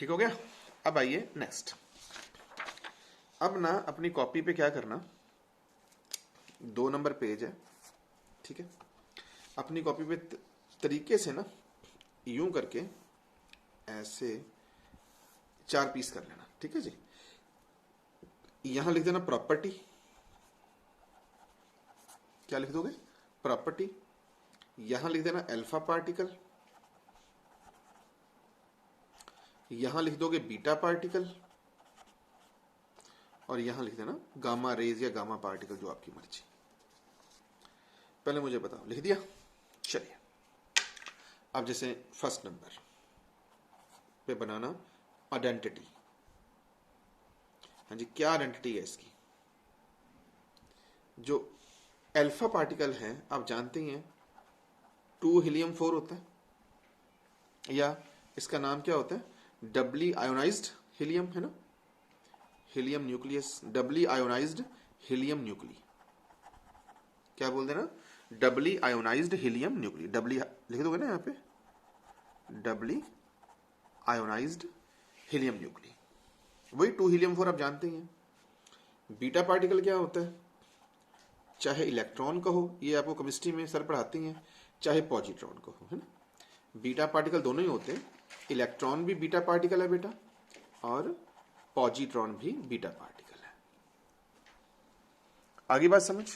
ठीक हो गया। अब आइए नेक्स्ट। अब ना अपनी कॉपी पे क्या करना, 2 नंबर पेज है, ठीक है। अपनी कॉपी पे तरीके से ना यूं करके ऐसे 4 पीस कर लेना, ठीक है जी। यहां लिख देना प्रॉपर्टी, क्या लिख दोगे, प्रॉपर्टी। यहां लिख देना अल्फा पार्टिकल, यहां लिख दोगे बीटा पार्टिकल, और यहां लिख देना गामा रेज या गामा पार्टिकल, जो आपकी मर्जी। पहले मुझे बताओ, लिख दिया? चलिए अब जैसे फर्स्ट नंबर पे बनाना आइडेंटिटी। हाँ जी, क्या आइडेंटिटी है इसकी? जो अल्फा पार्टिकल है आप जानते ही हैं 2 हीलियम 4 होता है, या इसका नाम क्या होता है, डबली आयोनाइज्ड हीलियम, है ना, helium nucleus, doubly ionised helium nuclei. क्या बोल देना, doubly ionised helium nuclei. Doubly लिख दोगे ना यहाँ पे, डबली आयोनाइज्ड हीलियम न्यूक्ली। वही 2 हीलियम 4 आप जानते ही हैं। बीटा पार्टिकल क्या होता है, चाहे इलेक्ट्रॉन का हो, ये आपको केमिस्ट्री में सर पढ़ाती हैं, चाहे पॉजिट्रॉन का हो, है ना। बीटा पार्टिकल दोनों ही होते हैं, इलेक्ट्रॉन भी बीटा पार्टिकल है बेटा, और पॉजिट्रॉन भी बीटा पार्टिकल है। आगे बात समझ?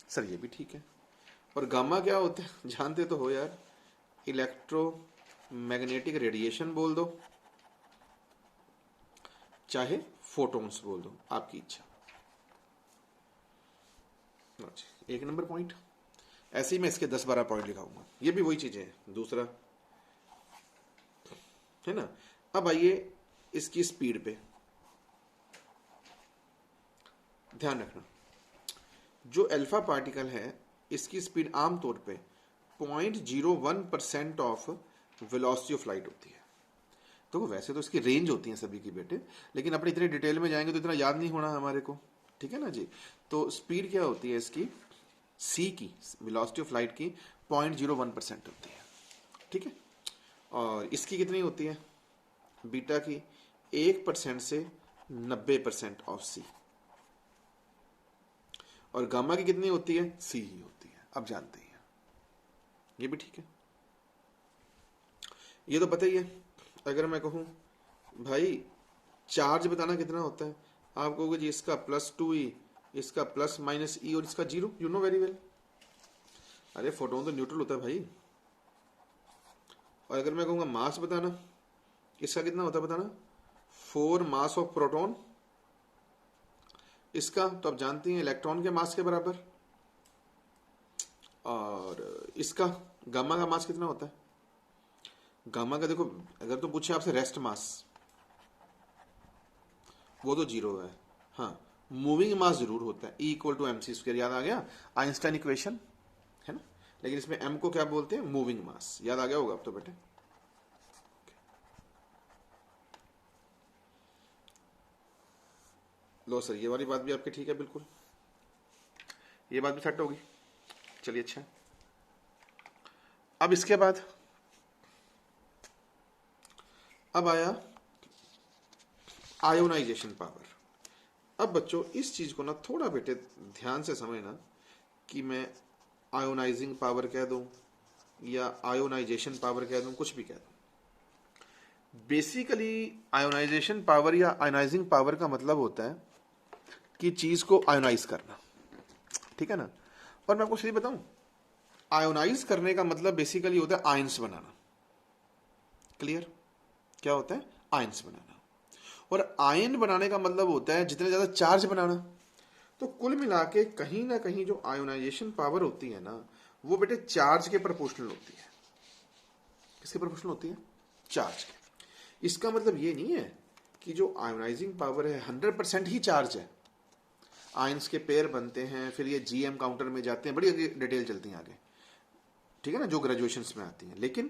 सर ये भी ठीक है। और गामा क्या होता है, जानते तो हो यार, इलेक्ट्रोमैग्नेटिक रेडिएशन बोल दो, चाहे फोटॉन्स बोल दो, आपकी इच्छा। 1 नंबर पॉइंट। ऐसे ही मैं इसके 10-12 पॉइंट लिखाऊंगा, ये भी वही चीजें हैं, दूसरा, है ना। अब आइए इसकी स्पीड पे ध्यान रखना। जो अल्फा पार्टिकल है इसकी स्पीड आमतौर पे 0.01% ऑफ वेलोसिटी ऑफ लाइट होती है। तो वैसे तो इसकी रेंज होती है सभी की बेटे, लेकिन अपने इतने डिटेल में जाएंगे तो इतना याद नहीं होना हमारे को, ठीक है ना जी। तो स्पीड क्या होती है इसकी, सी की वेलोसिटी ऑफ लाइट की 0.01% होती है, ठीक है। और इसकी कितनी होती है, बीटा की 1% से 90% ऑफ सी। और गामा की कितनी होती है, सी ही होती है, अब जानते हैं, ये भी ठीक है। ये तो पता ही है। अगर मैं कहूं भाई चार्ज बताना कितना होता है, आप कहोगे जी इसका +2e, इसका ±e, और इसका 0, यू नो वेरी वेल। अरे फोटोन तो न्यूट्रल होता है भाई। और अगर मैं कहूंगा मास बताना, इसका कितना होता है बताना, 4 मास ऑफ प्रोटॉन, इसका तो आप जानते हैं इलेक्ट्रॉन के मास के बराबर। और इसका गामा का मास कितना होता है, गामा का देखो, अगर तो पूछे आपसे रेस्ट मास, वो तो 0 है। हाँ, मूविंग मास जरूर होता है, E = mc², याद आ गया, आइंस्टाइन इक्वेशन, है ना। लेकिन इसमें m को क्या बोलते हैं, मूविंग मास, याद आ गया होगा अब तो बेटे। लो सर, ये वाली बात भी आपकी ठीक है, बिल्कुल ये बात भी सेट होगी। चलिए अच्छा, अब इसके बाद अब आया आयोनाइजेशन पावर। अब बच्चों इस चीज को ना थोड़ा बेटे ध्यान से समझना, कि मैं आयोनाइजिंग पावर कह दूं या आयोनाइजेशन पावर कह दूं, कुछ भी कह दूं। बेसिकली आयोनाइजेशन पावर या आयोनाइजिंग पावर का मतलब होता है कि चीज को आयोनाइज करना, ठीक है ना। और मैं आपको सीधी बताऊं, आयोनाइज करने का मतलब बेसिकली होता है आयंस बनाना। क्लियर? क्या होता है, आयंस बनाना। और आयन बनाने का मतलब होता है जितने ज्यादा चार्ज बनाना। तो कुल मिला के कहीं ना कहीं जो आयोनाइजेशन पावर होती है ना, वो बेटे चार्ज के प्रोपोर्शनल होती है। किसके प्रोपोर्शनल होती है, चार्ज के। इसका मतलब ये नहीं है कि जो आयोनाइजिंग पावर है 100% ही चार्ज है। आयंस के पेयर बनते हैं, फिर ये जीएम काउंटर में जाते हैं, बड़ी डिटेल चलती है आगे, ठीक है ना, जो ग्रेजुएशन में आती है। लेकिन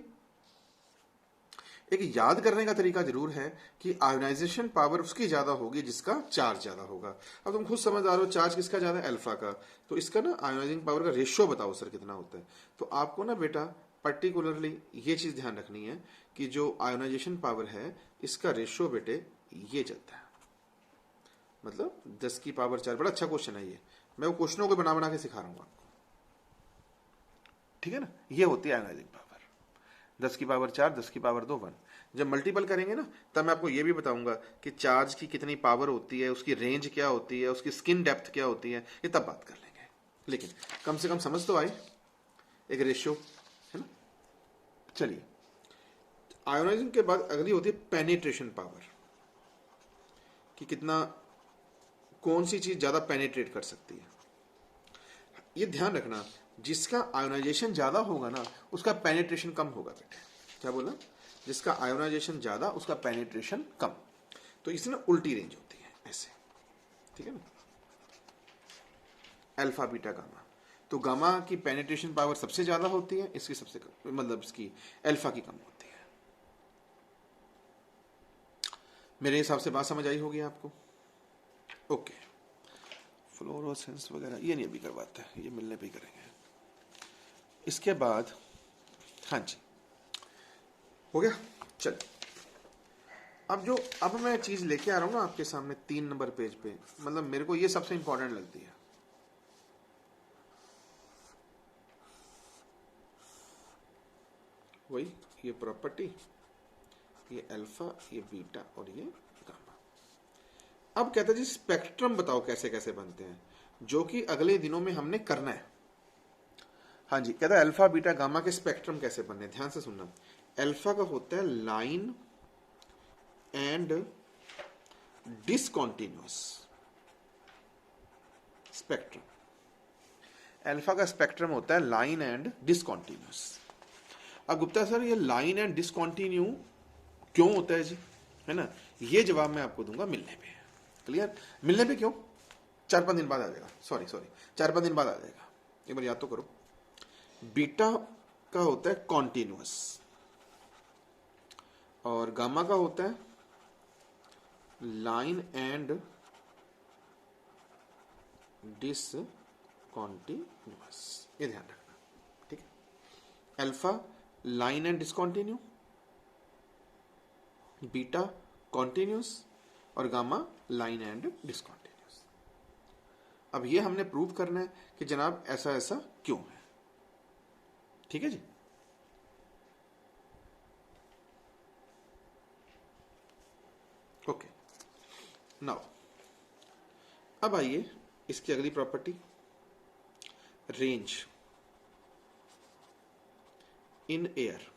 एक याद करने का तरीका जरूर है कि आयोनाइजेशन पावर उसकी ज्यादा होगी जिसका चार्ज ज्यादा होगा। अब तुम खुद समझदार हो, चार्ज किसका ज्यादा है, अल्फा का। तो इसका ना आयोनाइजिंग पावर का रेशियो बताओ सर कितना होता है। तो आपको ना बेटा पर्टिकुलरली ये चीज ध्यान रखनी है कि जो आयोनाइजेशन पावर है इसका रेशियो बेटे ये चलता है, मतलब 10 की पावर 4। बड़ा अच्छा क्वेश्चन है ये, मैं वो क्वेश्चनों को बना बना के सिखा रहा हूं आपको, ठीक है ना। ये होती है आयोनाइजिंग पावर, 10 की पावर 4, 10 की पावर 2, 1। जब मल्टीपल करेंगे ना तब मैं आपको ये भी बताऊंगा कि चार्ज की कितनी पावर होती है, उसकी रेंज क्या होती है, उसकी स्किन डेप्थ क्या होती है, ये तब बात कर लेंगे। लेकिन कम से कम समझ तो आए एक रेशियो, है ना। चलिए, आयोनाइजिंग के बाद अगली होती है पेनिट्रेशन पावर, कि कितना, कौन सी चीज ज्यादा पेनिट्रेट कर सकती है। ये ध्यान रखना, जिसका आयोनाइजेशन ज्यादा होगा ना उसका पेनिट्रेशन कम होगा बेटे। क्या बोला? जिसका आयोनाइजेशन ज्यादा उसका पेनिट्रेशन कम। तो इसमें उल्टी रेंज होती है ऐसे, ठीक है ना। अल्फा बीटा गामा, तो गामा की पेनिट्रेशन पावर सबसे ज्यादा होती है, इसकी सबसे कम, मतलब इसकी अल्फा की कम होती है। मेरे हिसाब से बात समझ आई होगी आपको। ओके, फ्लोरोसेंस वगैरह ये नहीं अभी करवाते हैं, ये मिलने पे ही करेंगे। इसके बाद हाँ जी हो गया। चल, अब मैं चीज लेके आ रहा हूं ना आपके सामने 3 नंबर पेज पे, मतलब मेरे को ये सबसे इंपॉर्टेंट लगती है। वही ये प्रॉपर्टी, ये अल्फा, ये बीटा और ये गामा। अब कहता है जी स्पेक्ट्रम बताओ कैसे कैसे बनते हैं, जो कि अगले दिनों में हमने करना है। हाँ जी, कहता है अल्फा बीटा गामा के स्पेक्ट्रम कैसे बनने, ध्यान से सुनना। अल्फा का होता है line and discontinuous spectrum. Alpha का स्पेक्ट्रम होता है लाइन एंड डिसकॉन्टिन्यूअस। अब गुप्ता सर ये लाइन एंड डिसकॉन्टिन्यू क्यों होता है जी, है ना, ये जवाब मैं आपको दूंगा मिलने पे। क्लियर? मिलने पे क्यों? 4-5 दिन बाद आ जाएगा, सॉरी 4-5 दिन बाद आ जाएगा। एक बार याद तो करो। बीटा का होता है कॉन्टिन्यूअस और गामा का होता है लाइन एंड डिसकॉन्टिन्यूअस। ये ध्यान रखना, ठीक है। Alpha line and discontinue, beta continuous और गामा लाइन एंड डिसकॉन्टिन्यूअस। अब ये हमने प्रूव करना है कि जनाब ऐसा ऐसा क्यों है, ठीक है जी। ओके, नाउ अब आइए इसकी अगली property, range in air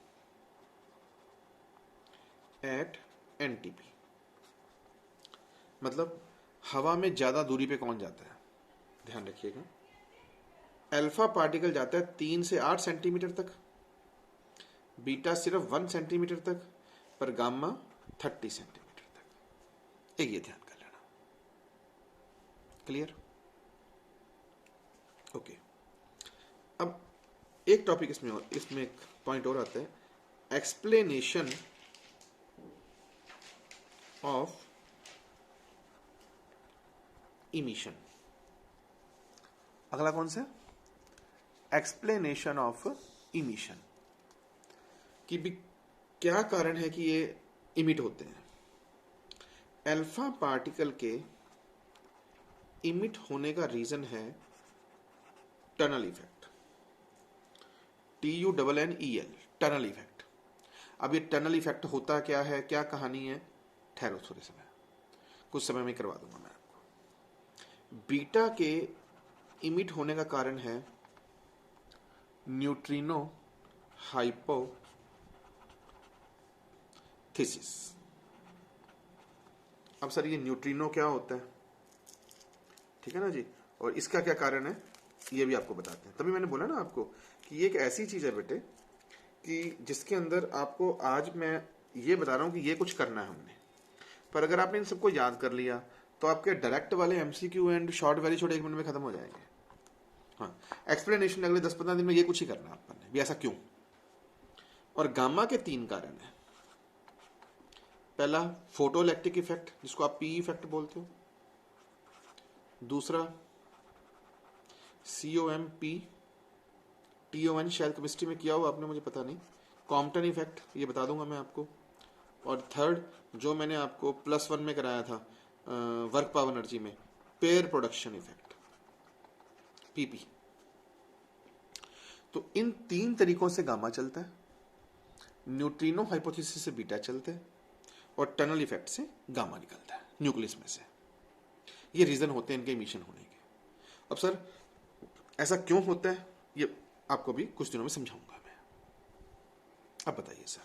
at NTP. मतलब हवा में ज्यादा दूरी पे कौन जाता है, ध्यान रखिएगा। अल्फा पार्टिकल जाता है 3 से 8 सेंटीमीटर तक, बीटा सिर्फ 1 सेंटीमीटर तक, पर गामा 30 सेंटीमीटर तक। एक ये ध्यान कर लेना। क्लियर? ओके, अब एक टॉपिक इसमें एक पॉइंट और आता है, एक्सप्लेनेशन ऑफ इमिशन। अगला कौन सा? एक्सप्लेनेशन ऑफ इमिशन, कि भी क्या कारण है कि ये इमिट होते हैं। अल्फा पार्टिकल के इमिट होने का रीजन है tunnel effect, TUNNEL, tunnel effect. अब ये टनल इफेक्ट होता क्या है, क्या कहानी है, ठहरो थोड़े समय, कुछ समय में करवा दूंगा मैं आपको। बीटा के इमिट होने का कारण है न्यूट्रिनो हाइपोथेसिस। अब सर ये न्यूट्रिनो क्या होता है, ठीक है ना जी, और इसका क्या कारण है ये भी आपको बताते हैं। तभी मैंने बोला ना आपको कि ये एक ऐसी चीज है बेटे कि जिसके अंदर आपको आज मैं ये बता रहा हूं कि ये कुछ करना है हमने, पर अगर आपने इन सबको याद कर लिया तो आपके डायरेक्ट वाले MCQ and short very short 1 minute में खत्म हो जाएंगे। हाँ, एक्सप्लेनेशन अगले 10-15 दिन में ये कुछ ही करना है आपने भी, ऐसा क्यों। और गामा के 3 कारण है। पहला फोटोइलेक्ट्रिक इफेक्ट, जिसको आप PE इफेक्ट बोलते हो। दूसरा COMP TO1 शायद केमिस्ट्री में किया हो आपने, मुझे पता नहीं। कॉम्पटन इफेक्ट ये बता दूंगा मैं आपको। और थर्ड जो मैंने आपको +1 में कराया था वर्क पावर एनर्जी में, पेयर प्रोडक्शन इफेक्ट, PP। तो इन 3 तरीकों से गामा चलता है, न्यूट्रिनो हाइपोथेसिस से बीटा चलते हैं, और टनल इफेक्ट से गामा निकलता है न्यूक्लियस में से। ये रीजन होते हैं इनके इमिशन होने के। अब सर ऐसा क्यों होता है ये आपको भी कुछ दिनों में समझाऊंगा मैं। अब बताइए सर,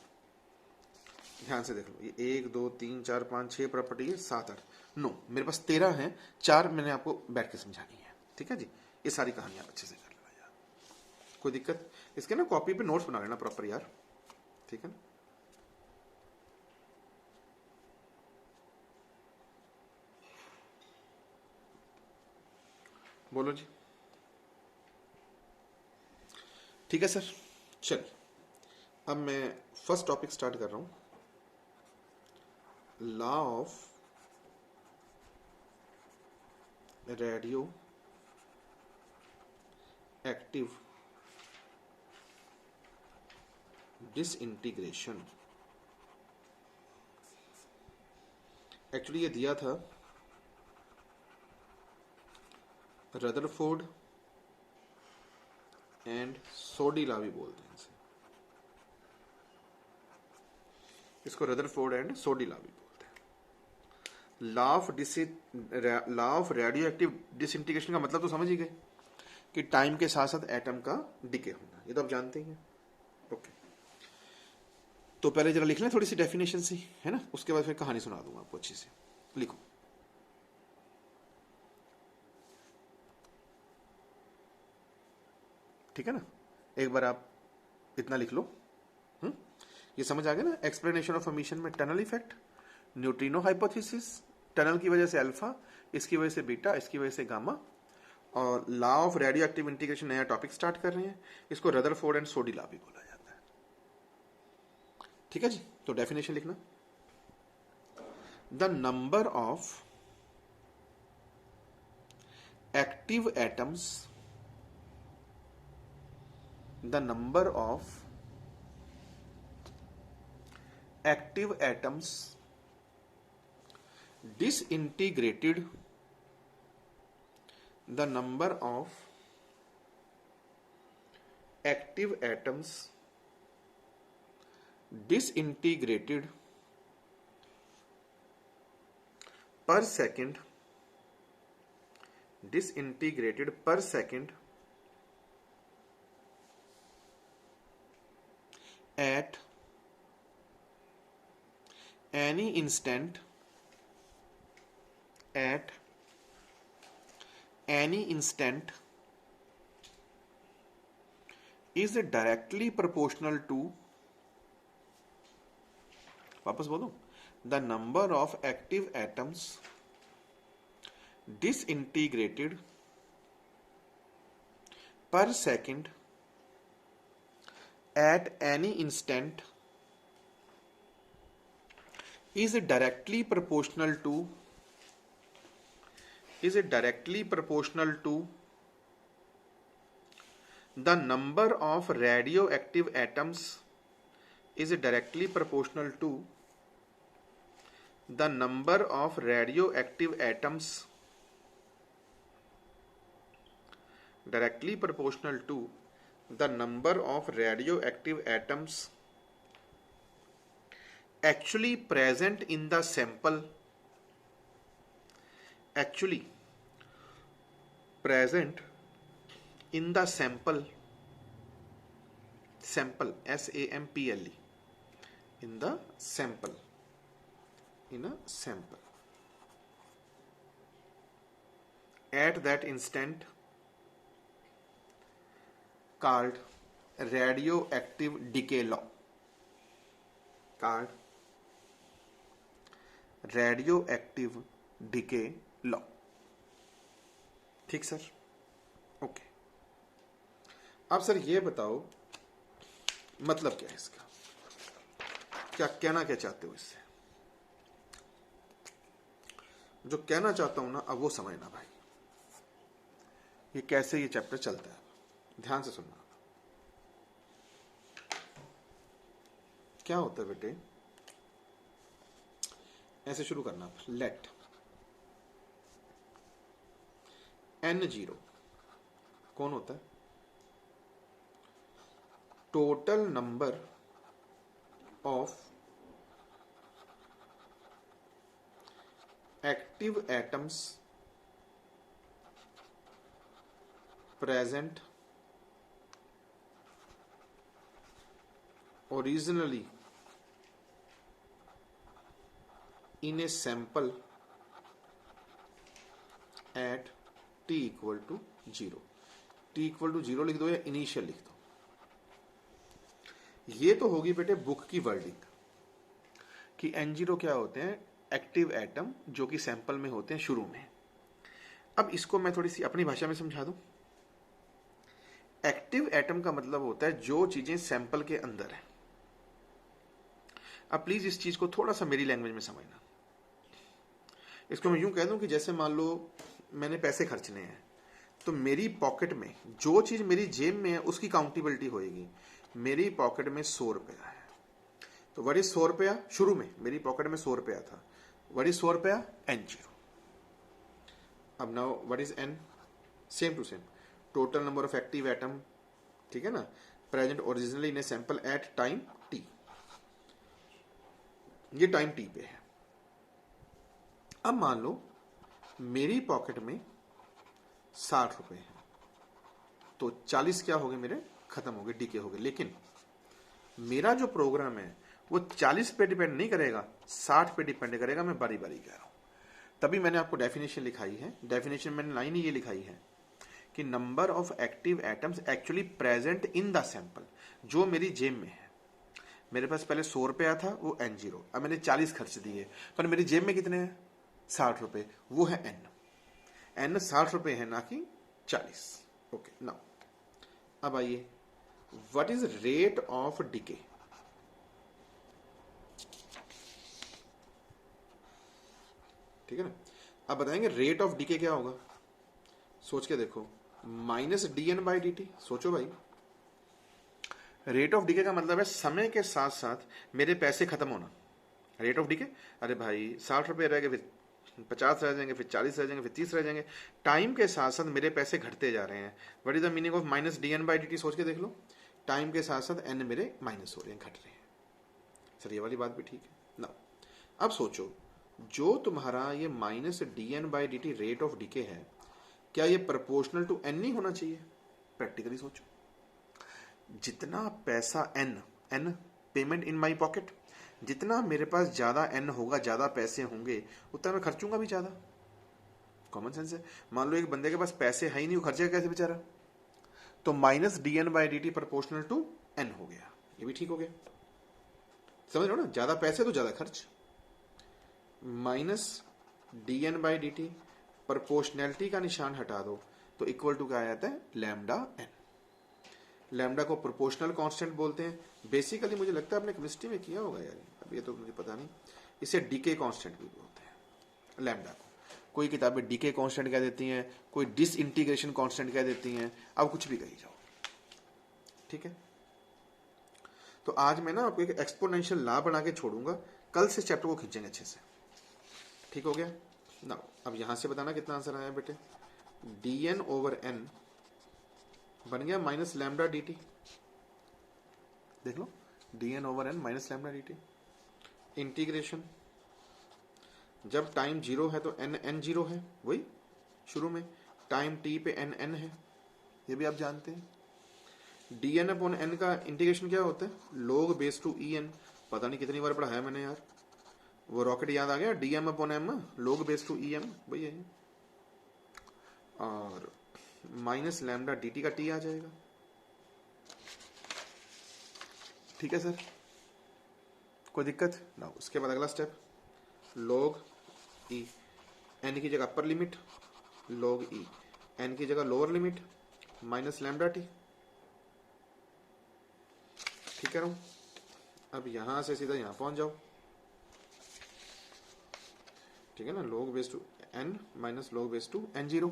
ध्यान से देख लो, ये 1 2 3 4 5 6 प्रॉपर्टी है, 7 8 9, मेरे पास 13 है, 4 मैंने आपको बैठ के समझानी है। ठीक है जी, ये सारी कहानियां अच्छे से कर लेना यार, कोई दिक्कत। इसके ना कॉपी पे नोट्स बना लेना प्रॉपर यार, ठीक है ना। बोलो जी। ठीक है सर, चलिए अब मैं फर्स्ट टॉपिक स्टार्ट कर रहा हूं, law of radio active disintegration. Actually ये दिया था रदरफोर्ड एंड सोडिलावी बोलते हैं इसे, इसको रदरफोर्ड एंड सोडिलावी बोलते हैं। Law of radio active disintegration का मतलब तो समझ ही गए कि टाइम के साथ साथ एटम का डिके होना, ये तो आप जानते ही हैं। ओके, तो पहले जरा लिख लें थोड़ी सी डेफिनेशन सी, है ना, उसके बाद फिर कहानी सुना दूंगा आपको अच्छी से। लिखो, ठीक है ना, एक बार आप इतना लिख लो। ये समझ आ गया ना। एक्सप्लेनेशन ऑफ एमिशन में tunnel effect, neutrino hypothesis, tunnel की वजह से अल्फा, इसकी वजह से बीटा, इसकी वजह से गामा, और law of radio active integration, नया टॉपिक स्टार्ट कर रहे हैं, इसको रदरफोर्ड एंड सोडिलावी बोला जाता है। ठीक है जी, तो डेफिनेशन लिखना, the number of active atoms, the number of active atoms disintegrated, the number of active atoms disintegrated per second, disintegrated per second at any instant, at any instant is directly proportional to, वापस बोलो, the number of active atoms disintegrated per second at any instant is directly proportional to, is directly proportional to the number of radioactive atoms, is directly proportional to the number of radioactive atoms, directly proportional to the number of radioactive atoms actually present in the sample, actually present in the sample, sample, SAMPLE, in the sample, in a sample, at that instant, called radioactive decay law, called radioactive decay law। ठीक sir, okay. अब sir ये बताओ मतलब क्या है इसका, क्या कहना क्या चाहते हो इससे? जो कहना चाहता हूं ना, अब वो समझना भाई, ये कैसे ये चैप्टर चलता है, ध्यान से सुनना। क्या होता है बेटे, ऐसे शुरू करना, लेट n0 कौन होता है, total number of active atoms present originally in a sample at t equal to 0। t equal to 0 लिख दो या इनिशियल लिख दो। ये तो होगी बेटे बुक की वर्डिंग कि n0 क्या होते हैं, एक्टिव एटम जो कि सैंपल में होते हैं शुरू में। अब इसको मैं थोड़ी सी अपनी भाषा में समझा दूं। एक्टिव एटम का मतलब होता है जो चीजें सैंपल के अंदर है। अब प्लीज इस चीज को थोड़ा सा मेरी लैंग्वेज में समझना। इसको मैं यूं कह दूं कि जैसे मान लो मैंने पैसे खर्चने हैं, तो मेरी पॉकेट में जो चीज मेरी जेब में है उसकी काउंटेबिलिटी होएगी। मेरी पॉकेट में 100 रुपया है, तो व्हाट इज 100 रुपया, शुरू में मेरी पॉकेट में 100 रुपया था, व्हाट इज 100 रुपया, n0। अब now what is n, same to same, total number of active atom, ठीक है ना, present originally in a sample at time t, ये टाइम t पे है। अब मान लो मेरी पॉकेट में 60 रुपए हैं, तो 40 क्या हो गए मेरे, खत्म हो गए, डीके हो गए। लेकिन मेरा जो प्रोग्राम है वो 40 पे डिपेंड नहीं करेगा, 60 पे डिपेंड करेगा। मैं बारी बारी कह रहा हूं, तभी मैंने आपको डेफिनेशन लिखाई है। डेफिनेशन मैंने लाइन ही ये लिखाई है कि number of active atoms actually present in the sample, जो मेरी जेब में है। मेरे पास पहले 100 रुपया था, वो n0, अब मैंने 40 खर्च दिए, पर मेरी जेब में कितने हैं, 60 रुपए, वो है n 60 रुपए है, ना कि 40। ओके, नाउ अब आइए, what is rate of decay. ठीक है ना, अब बताएंगे रेट ऑफ डिके क्या होगा। सोच के देखो, -dn/dt, सोचो भाई। रेट ऑफ डिके का मतलब है समय के साथ साथ मेरे पैसे खत्म होना। रेट ऑफ डिके, अरे भाई 60 रुपए रह गए, फिर 50 रह जाएंगे, फिर 40 रह जाएंगे, फिर 30 रह जाएंगे। टाइम के साथ साथ मेरे पैसे घटते जा रहे हैं। What is the meaning of -dn/dt, सोच के देख लो। टाइम के साथ साथ n मेरे माइनस हो रहे हैं, घट रहे हैं। सर ये वाली बात भी ठीक है ना। अब सोचो, जो तुम्हारा ये -dn/dt रेट ऑफ डिके है, क्या ये प्रोपोर्शनल टू n नहीं होना चाहिए। प्रैक्टिकली सोचो, जितना पैसा n payment in my pocket, जितना मेरे पास ज्यादा n होगा, ज्यादा पैसे होंगे, उतना मैं खर्चूंगा भी ज्यादा। कॉमन सेंस है। मान लो एक बंदे के पास पैसे है ही नहीं, वो खर्चेगा कैसे बेचारा। तो -dn/dt प्रोपोर्शनल टू n हो गया, ये भी ठीक हो गया। समझ रहे हो ना, ज्यादा पैसे तो ज्यादा खर्च। -dn/dt प्रोपोर्शनैलिटी का निशान हटा दो तो इक्वल टू क्या आ जाता है, लैम्डा n। लैम्डा को प्रोपोर्शनल कांस्टेंट बोलते हैं। बेसिकली मुझे लगता है आपने केमिस्ट्री में किया होगा यार, अब ये तो मुझे पता नहीं। इसे डीके कांस्टेंट भी बोलते हैं लैम्डा को। कोई किताबें डीके कांस्टेंट कह देती हैं, कोई डिसइंटीग्रेशन कांस्टेंट कह देती हैं, अब कुछ भी कही जाओ। ठीक है, तो आज मैं ना आपको एक एक्सपोनेंशियल लॉ बना के छोड़ूंगा, कल से चैप्टर को खींचेंगे अच्छे से। ठीक हो गया ना। अब यहां से बताना कितना आंसर आया बेटे। dn/n बन गया -λ/dt। देख लो, dn/n -λ/dt। इंटीग्रेशन, जब टाइम 0 है तो n0 है, वही शुरू में। टाइम t पे n है, ये भी आप जानते हैं। dn/n का इंटीग्रेशन क्या होता है, log बेस टू en। पता नहीं कितनी बार पढ़ाया मैंने यार, वो रॉकेट याद आ गया। dm/m log base to em, वही है। और -λ/dt का t आ जाएगा। ठीक है सर, कोई दिक्कत ना। उसके बाद अगला स्टेप, log e, n की जगह upper limit, log e, n की जगह लोअर लिमिट, -λ/t। ठीक है ना। अब यहां से सीधा यहां पहुंच जाओ। ठीक है ना, log base two n minus log base two n0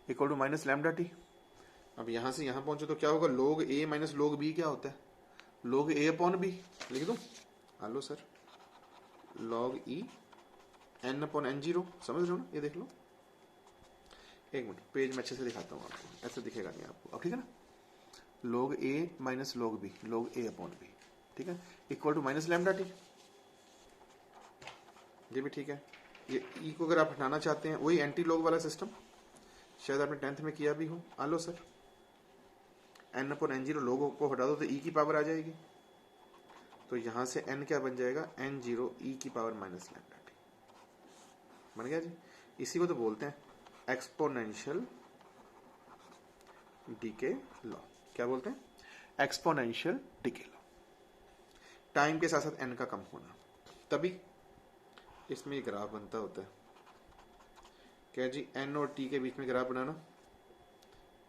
equal to -λ/t। अब यहां से यहां पहुंचो तो क्या होगा, log a minus log b क्या होता है, log a/b। लिख दूं? Hello sir, log e n upon N zero, समझ रहे हो ना? ये देख लो, एक मिनट पेज में अच्छे से दिखाता हूँ आपको, ऐसे दिखेगा नहीं आपको अब, ठीक है ना? log a minus log b, log a upon b, ठीक है, equal to minus lambda T, ये भी ठीक है। ये e को अगर आप हटाना चाहते हैं, वही एंटी लॉग वाला सिस्टम, शायद आपने 10th में किया भी हो। आलो sir, n upon N zero, लोग को हटा दो तो e की पावर आ जाएगी, तो यहां से n क्या बन जाएगा, एन जीरो e की पावर माइनस लैम्डा टी, बन गया जी। इसी को तो बोलते हैं एक्सपोनेंशियल डीके लॉ। क्या बोलते हैं? Exponential DK law. टाइम के साथ साथ n का कम होना, तभी इसमें ये ग्राफ बनता होता है। क्या जी, n और t के बीच में ग्राफ बनाना,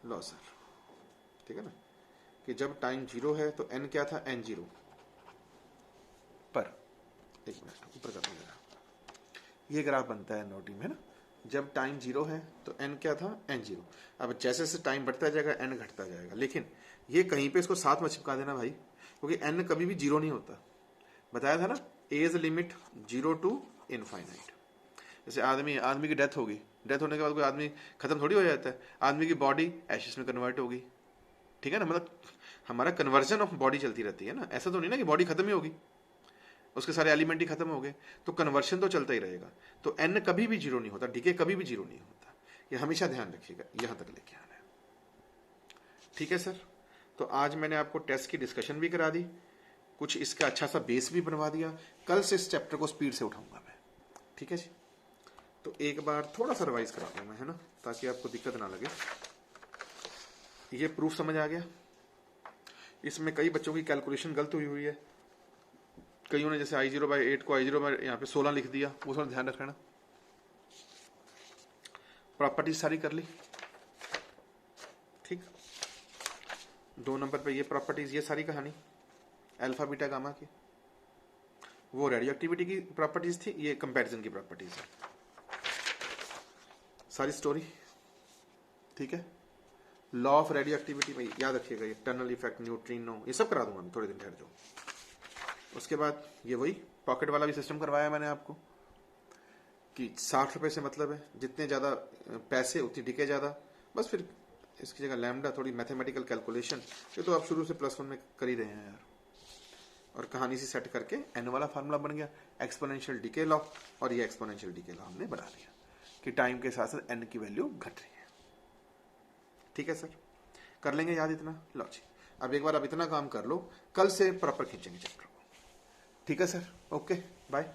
लो सर, ठीक है ना, कि जब टाइम जीरो है तो n क्या था, n जीरो पर, एक मिनट ऊपर कर दूंगा, ये ग्राफ बनता है n और t में, है ना? जब टाइम जीरो है तो n क्या था, n जीरो। अब जैसे जैसे टाइम बढ़ता जाएगा n घटता जाएगा, लेकिन ये कहीं पे इसको साथ में चिपका देना भाई, क्योंकि n कभी भी जीरो नहीं होता। बताया था ना, a is limit zero to infinite. जैसे आदमी की डेथ होगी, डेथ होने के बाद कोई आदमी खत्म थोड़ी हो जाता है, आदमी की बॉडी एशिस में कन्वर्ट होगी, ठीक है ना? मतलब हमारा कन्वर्जन ऑफ बॉडी चलती रहती है ना, ऐसा तो नहीं ना कि बॉडी खत्म ही होगी, उसके सारे एलिमेंट ही खत्म हो गए, तो कन्वर्शन तो चलता ही रहेगा। तो एन कभी भी जीरो नहीं होता, डीके कभी भी जीरो नहीं होता, ये हमेशा ध्यान रखिएगा, यहां तक लेके आना है, ठीक है सर? तो आज मैंने आपको टेस्ट की डिस्कशन भी करा दी, कुछ इसका अच्छा सा बेस भी बनवा दिया। कल से इस चैप्टर को स्पीड से उठाऊंगा मैं, ठीक है जी? तो एक बार थोड़ा सा रिवाइज करा दूं मैं, है ना, ताकि आपको दिक्कत ना लगे। ये प्रूफ समझ आ गया? इसमें कई बच्चों की कैलकुलेशन गलत हुई हुई है, कईयों ने जैसे i0/8 को i0 यहाँ पे 16 लिख दिया, वो थोड़ा ध्यान रखना। प्रॉपर्टीज सारी कर ली, ठीक? 2 नंबर पे ये प्रॉपर्टीज, ये सारी कहानी अल्फा बीटा गामा की, वो रेडियो एक्टिविटी की प्रॉपर्टीज थी, ये कंपैरिजन की प्रॉपर्टीज है, सारी स्टोरी, ठीक है? लॉ ऑफ रेडियो एक्टिविटी में याद रखिएगा, ये टनल इफेक्ट, न्यूट्रिनो, ये सब करा दूंगा मैं थोड़े दिन ठहर जाओ। उसके बाद ये वही पॉकेट वाला भी सिस्टम करवाया मैंने आपको, कि 60 रुपए से मतलब है, जितने ज्यादा पैसे उतनी डिके ज्यादा, बस फिर इसकी जगह लैम्डा, थोड़ी मैथमेटिकल कैलकुलेशन, ये तो आप शुरू से +1 में कर ही रहे हैं यार, और कहानी से सेट करके एन वाला फार्मूला बन गया, एक्सपोनेंशियल डीके लॉ, और ये एक्सपोनेंशियल डीके लॉ हमने बना दिया कि टाइम के साथ साथ एन की वैल्यू घट रही है, ठीक है सर? कर लेंगे याद इतना? लो जी, अब एक बार आप इतना काम कर लो, कल से प्रॉपर खींचेंगे चैप्टर को, ठीक है सर? Okay, bye.